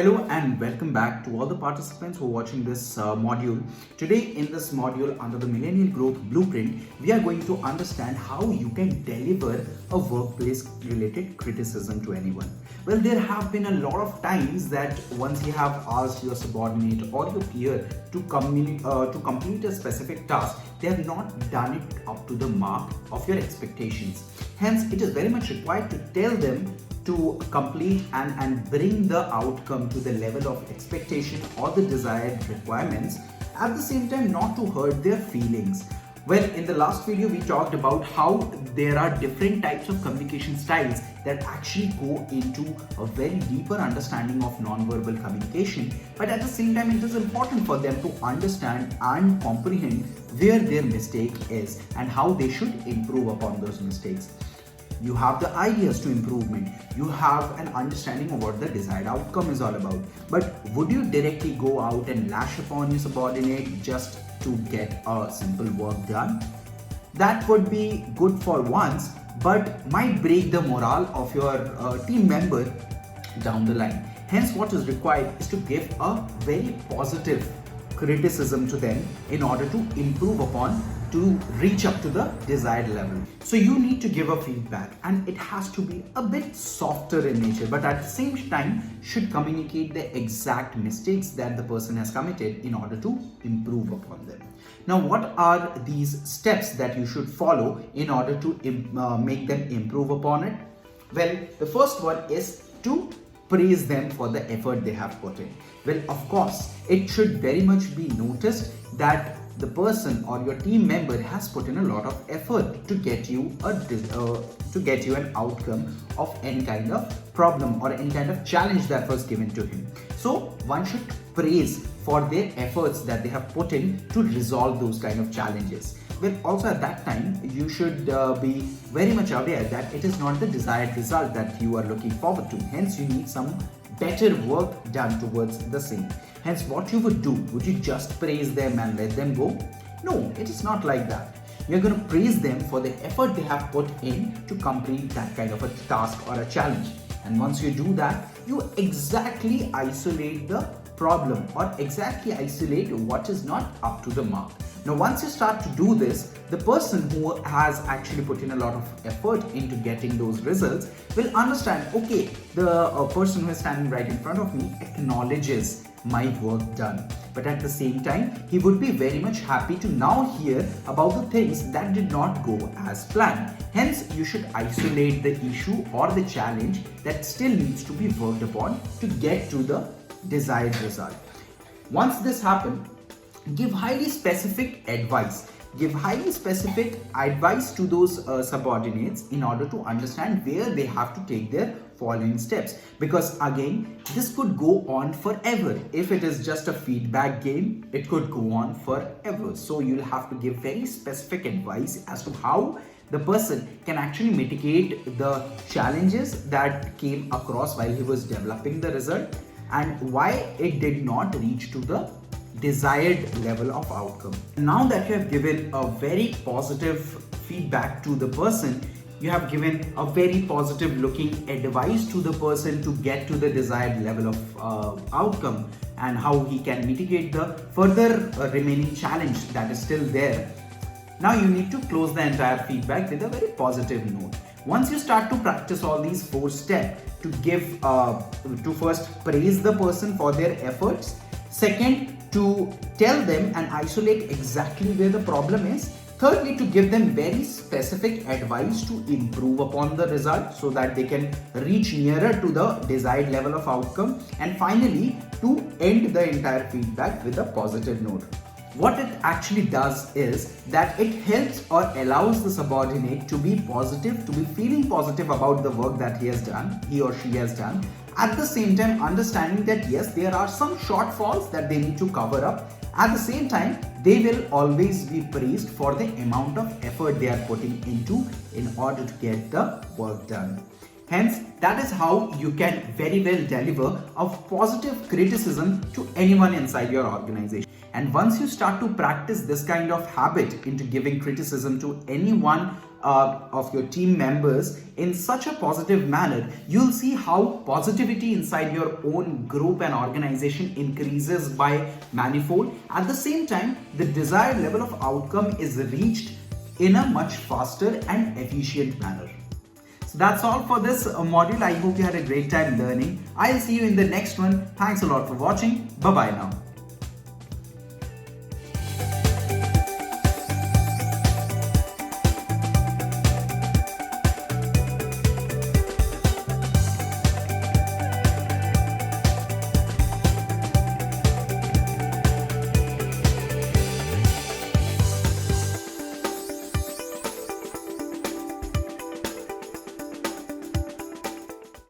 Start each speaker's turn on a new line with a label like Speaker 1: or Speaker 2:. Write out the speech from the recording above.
Speaker 1: Hello and welcome back to all the participants who are watching this module. Today in this module under the Millennial Growth Blueprint, we are going to understand how you can deliver a workplace related criticism to anyone. Well, there have been a lot of times that once you have asked your subordinate or your peer to complete a specific task, they have not done it up to the mark of your expectations. Hence, it is very much required to tell them to complete and bring the outcome to the level of expectation or the desired requirements, at the same time not to hurt their feelings. Well, in the last video we talked about how there are different types of communication styles that actually go into a very deeper understanding of non-verbal communication, but at the same time it is important for them to understand and comprehend where their mistake is and how they should improve upon those mistakes. You have the ideas to improvement, you have an understanding of what the desired outcome is all about. But would you directly go out and lash upon your subordinate just to get a simple work done? That would be good for once, but might break the morale of your team member down the line. Hence, what is required is to give a very positive criticism to them in order to improve upon, to reach up to the desired level. So you need to give a feedback, and it has to be a bit softer in nature, but at the same time should communicate the exact mistakes that the person has committed in order to improve upon them. Now, what are these steps that you should follow in order to make them improve upon it? Well, the first one is to praise them for the effort they have put in. Well, of course, it should very much be noticed that the person or your team member has put in a lot of effort to get you an outcome of any kind of problem or any kind of challenge that was given to him. So one should praise for their efforts that they have put in to resolve those kind of challenges. But also at that time, you should be very much aware that it is not the desired result that you are looking forward to. Hence, you need some better work done towards the same. Hence, what you would do, would you just praise them and let them go? No, it is not like that. You're going to praise them for the effort they have put in to complete that kind of a task or a challenge. And once you do that, you exactly isolate the problem or exactly isolate what is not up to the mark. Now, once you start to do this, the person who has actually put in a lot of effort into getting those results will understand, okay, the person who is standing right in front of me acknowledges my work done. But at the same time, he would be very much happy to now hear about the things that did not go as planned. Hence, you should isolate the issue or the challenge that still needs to be worked upon to get to the desired result. Once this happens, give highly specific advice. Give highly specific advice to those subordinates in order to understand where they have to take their following steps. Because again, this could go on forever. If it is just a feedback game, it could go on forever. So you'll have to give very specific advice as to how the person can actually mitigate the challenges that came across while he was developing the result and why it did not reach to the desired level of outcome. Now that you have given a very positive feedback to the person, you have given a very positive looking advice to the person to get to the desired level of outcome and how he can mitigate the further remaining challenge that is still there. Now you need to close the entire feedback with a very positive note. Once you start to practice all these 4 steps, to first praise the person for their efforts, second, to tell them and isolate exactly where the problem is, thirdly, to give them very specific advice to improve upon the result so that they can reach nearer to the desired level of outcome, and finally, to end the entire feedback with a positive note. What it actually does is that it helps or allows the subordinate to be positive, to be feeling positive about the work that he or she has done. At the same time, understanding that yes, there are some shortfalls that they need to cover up. At the same time, they will always be praised for the amount of effort they are putting into in order to get the work done. Hence, that is how you can very well deliver a positive criticism to anyone inside your organization. And once you start to practice this kind of habit into giving criticism to anyone of your team members in such a positive manner, you'll see how positivity inside your own group and organization increases by manifold. At the same time, the desired level of outcome is reached in a much faster and efficient manner. So that's all for this module. I hope you had a great time learning. I'll see you in the next one. Thanks a lot for watching. Bye bye now.